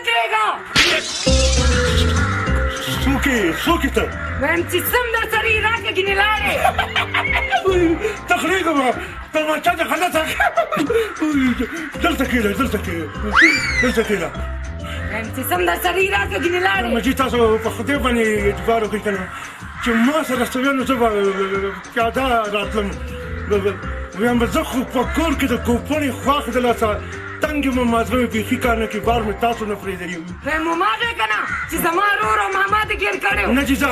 کېږه څوک ته وایم چې سم در سره یې راکړه ګینې لاړې تخلیږم تماچا دې غلطه دلته کېده وایم چې سم در سره یې راکړه ګینې لاړې مجید تاسو په خدای باندې اعتبار وکړئ که نه چې ما سره سوی نو زه به پیاده راتلم ویم زه خو په کور کې د کوپړې خواښ د لاسه تنګ یم مازغه مې بیخي کار نه کوي بار مې تاسو نه پرېږدي وایم هماغې که نه چې زما رور او ماما دې ګیر کړی نه چې زه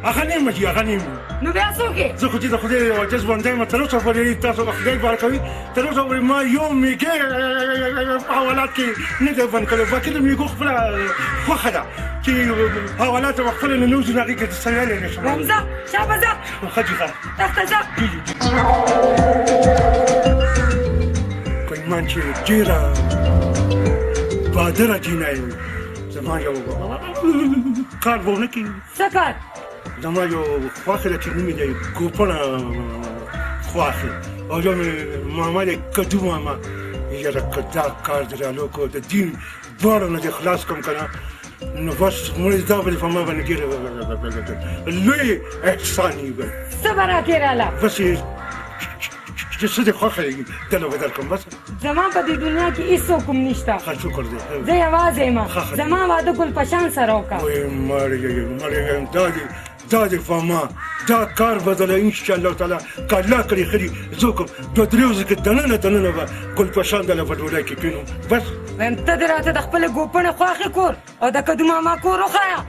هغه نه یم چې هغه نه یم نو بیا څوک یې زه خو چې د خدای عاجز بنده یم تر اوسه پورې تاسو خدای بار کوي تر اوسه پورې ما یو میږی په حوالات کې نه دی بند کړی باقي د میږو خپله خوښه ده چې حوالات به خپله نه نوځي نو هغې کې سیالی نه شم وایم ځه شابه ځه ښه جي ښه تخته ځه من چې ډېره بادره جینه یم زما یو کار به ونه کړي څه کار زما یو خواښې ده چې نوم یې دی کوپړه خواښې او یو مې ماما دی کدو ماما یاره که دا کار دې رالو کړو د دین دواړو نه دې خلاص کړم که نه نو بس مړې دا به دې په ما باندې ډېر لوی احسان یې به څه به راکې راله بس چې څه دې خوښه یې دله به درکړم بس زما په دې دنیا کې هېڅوک هم نشته ښه شکر دی زه یوازې یم زما واده ګلپشان سره وکړه وای مړی یم دا دې په ما دا کار بدله انشاءالله تعالی که الله کړي ښه دي زه کوم دوه درې ورځې کې دننه به ګلپشان دله په ډوډۍ کې کښېنو بس وایم ته دې راته د خپلې ګوپڼې خواښې کور او د کدو ماما کور وښایه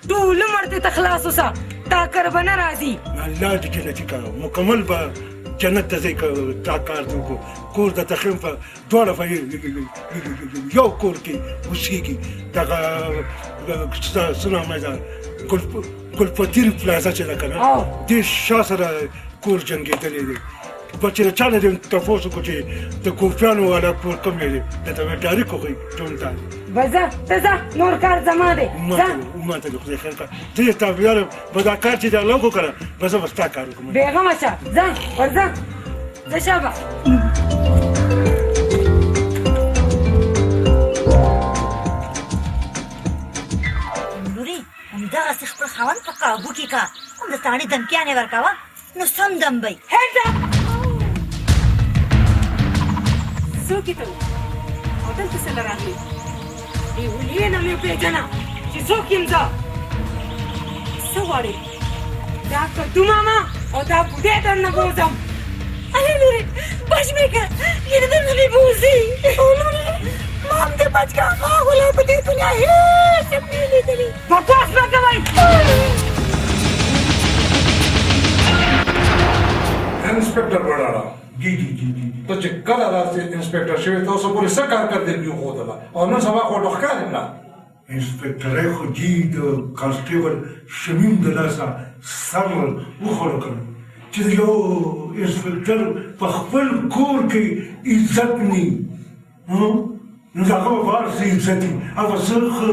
ټول عمر دې ته خلاص اوسه تا کر به نه راځي الله دې جنتي کړه مکمل به جنت ته ځئ که دا کار دې وکړو کور د تخیم په دواړه به یو کور کې اوسېږي دغه څه نامه ده ګلپتیر پلازا چې ده که نه دې شا سره کور جنګېدلی دی به چې د چا نه دې تپوس وکړو چې د کوفیانو والا کور کوم دی درته به ډایرک وښایي ژوند ته به ځه ته ځه نور کار زما دی ما ته د خدای خیر کړه ته یې تابعداره به دا کار چې دا لو وکړه به زه به ستا کار وکړم بېغمه شه ځه ورځه ځه شابه لورې همدغسې خپل خاوند په قابو کې کا هم د تاڼې دمکیانې ورکوه نو سم دم به څوک یې ته او دلته څه له راغلې دې ولې نه مې پېژنه چې څوک یم زه څه غواړې دا کدو ماما او دا بوډۍ درنه بوځم هلې لورې بچ مې که یعنې درنه مې بوځي او لورې ما هم دې بچ که هغه غلا په دې دنیا هېڅ هم نه لیدلې بکواس مه کوئ انسپکټر ولاړه جی ته چې کله داسې انسپکټر شوې ته اوسه پورې څه کارکردګي وښودله او نن سبا خو ډوښکار یې کړه انسپکټرۍ خو جي د کانسټیبل شمیم د لاسه سم وخوړه کړم چې یو انسپکټر په خپل کور کې عزت نه نو د هغه په بار څه عزت وي هغه څه ښه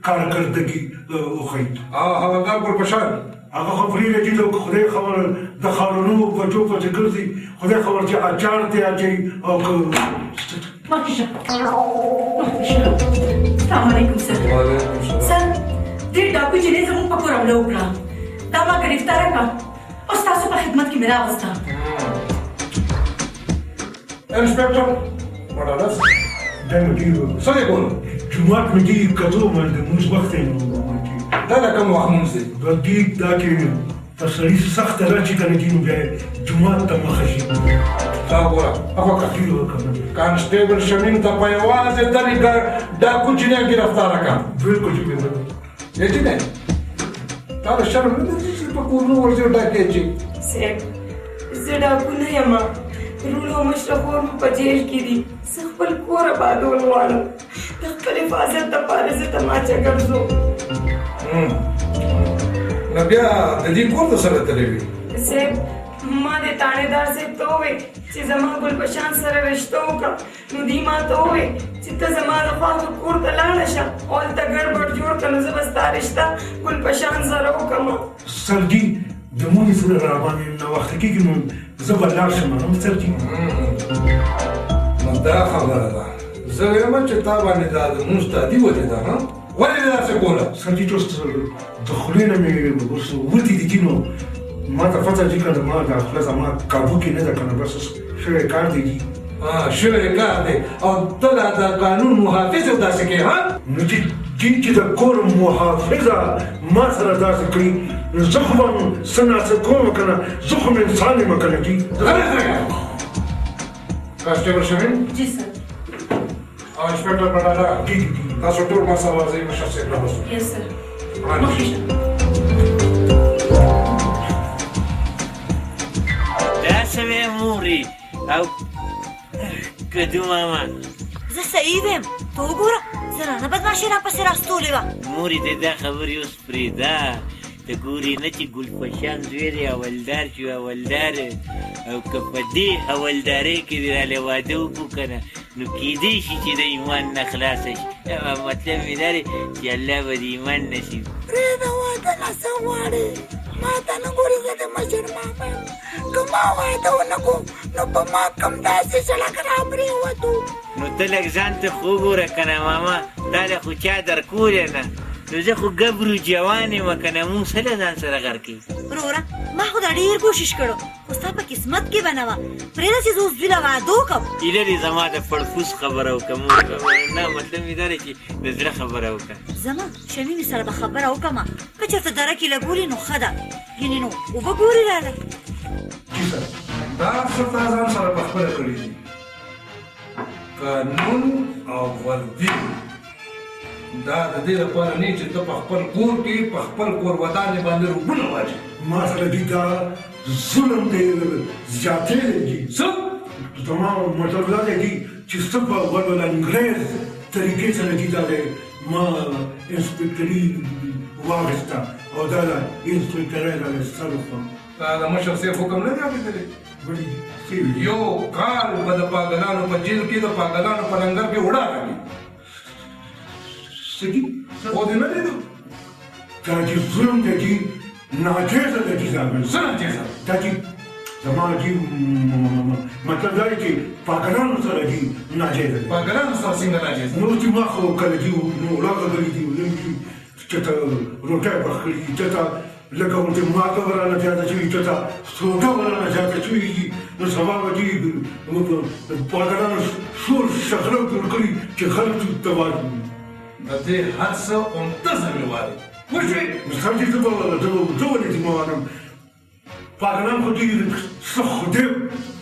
کارکردګي وښایي هغه ګلپشان هغه خو پرېږده چې د خدای خبر د خارونو بچو پسې ګرځي خدای خبر چې اچار دی اچوي او که مخکې شه السلام علیکم سر سر دې ډاکو جنې زموږ په کور حمله وکړه دا ما ګرفتاره کړه او ستاسو په خدمت کې مې راوسته انسپکټر ولاړه دا نو دي څه دی کول جومات مې دي کتو باندې موږ وخت یې دا د کوم وخت مونځ دی دا کې ته سړي سخته راشي که نه دي نو بیا جومات ته مخه شي دا ګوره هغه کانسټیبل شمیم ته په یوازې دغې ډاکو جینۍ ګرفتاره کړه بلکل چې دی جینۍ تا ته شرم نه دی چې په کورونو ورځې ډاکې اچي صاحب زه ډاکو نه یم رول او مشره خور مې په جیل کې دي زه خپل کور آبادول غواړم د خپل حفاظت دپاره زه تماچه ګرځو نو بیا د دې کور ته سره تللی وي صاحب ما د تاڼېدار صاحب ته وویل چې زما ګلپشان سره رشته وکړه نو دوی ما ته وویل چې ته زما دخوا کور ته لاړه شه او هلته ګډوډ جوړ کړه نو زه به ستا رشته ګلپشان سره وکړم سرجي د مونې سره راباندې ناوخته کېږي نو زه به لاړ شم سرجي نو دا خبره ده زه وایم چې تا باندې دا د مونځ تعدي ولې ده ولې دې داسې کوله سړي ته د خولې نه مې وتې دي نو ما ته پته دي که ما د خوله زما کابو کې نه ده که نه بس شوی کار دی دي شوی کار دی او ته د قانون محافظ یو داسې کې ها نو چې د کور محافظه ما سره داسې کړي نو زه خو به څه ناڅه کوم که نه زه خو مې انسان یم که نه دي کانسټیبل شمیم जी सर او انسپکټر بډاله تاسو ټول ما سره ورځئ مشر صاحب راوستو yes sir دا سوی موري او کدو ماما زه سعید یم ته وګوره زنانه بدماشي راپسې راستولې وه موري ته دا خبرې اوس پرېږده ته ګورې نه چې ګلفشان زوی دی حولدار شو حولدار او که په دې حولدارۍ کې دې راله واده وکړو که نه نو کیدی شي چې د ایمان نه خلاصه شي مطلب مې دا دی چې الله به د ایمان نصیب پرېږده واده نه څه غواړې ما ته نه ګورې زه د مشر ماما یم که ما واده ونه کړو نو په ما کم داسې شلک راپرېوتو نو ته لږ ځان ته خو وګوره که نه ماما دا له خو چا درکولی نه نو زه خو ګبرو جوان یم که نه مونږ څه له ځان سره غر کوي وروره ما خو دا ډېر کوشش کړو خو ستا په قسمت کې به نه وه پرېږده چې زه اوس دوی له واده وکړم ایله دې زما د پړپوس خبره وکړه مور نه مطلب مې دا دی چې د زړه خبره وکړه زما شميمې سره به خبره وکړمه که چېرته دره کې لګولي نو ښه ده یعنې نو اوبه ګورې رالی دا څه تا ځان سره په خپله کړي دي قانون او وردي دا د دې لپاره نه چې ته په خپل کور کې په خپل کور ودانې باندې روبونه واچوې ما سره دي دا ظلم دی زیاتې دي څه زما مطلب دا دی چې څه په ول انګریز طریقې سره دي دا دی ما انسپکټري واخیسته او دا د انسپکټرۍ دا سر وخوړم دا د مشر صاحب حکم نه دی اورېدلی یو کال به د پاگلانو په جیل کې د پاگلانو په لنګر کې وړا کوي سګي خو دې نه لیدو دا چې ظلم دی ناجیزه دی دا څه ناجیزه دا چې زما چې مطلب دا دی چې پاگلانو سره دي ناجیزه دی پاگلانو سره څنګه ناجیزه نو چې ما خو کله چې نو راغلی دي چې ته روټۍ پخړي چې ته لکه ورته ماته ورانه زیاته شوي چې ته سوډا ورانه زیاته شوي دي نو سبا به دي پاگلانو شور شخړه جوړ کړي چې خلک تباه کړي د دې هر څه عمده ذمېوار دی پوه شوې مثال چې زه ولې ذمه وانم پاگلان خو دوی څه خدای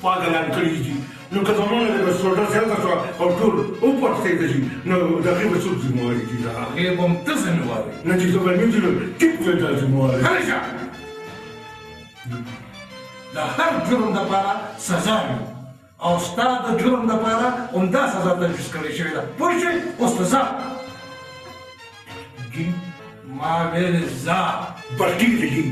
پاگلان کړي دي نو که زمانه د سوډا زیاته شوه او ټول وپړسېده شي نو د هغې به څوک ذمهواري دي هغې به عمده ذمېوار دی نه چې زه به نیم چې ټیک به دا ذمهواري هلشه د هر جرم دپاره سزا وي او ستا د جرم دپاره عمده سزا تجویز کړې شوې ده پوه شوې اوس ته ځه ما ویلې ځه بلکې دي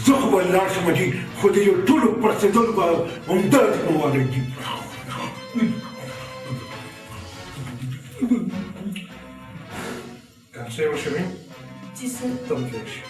زه خو به لاړ شم دي خو د یو ټولو پړسېدلو به عمده ذمهواري دي کنسیبل شوې जी सर ته م تېر شي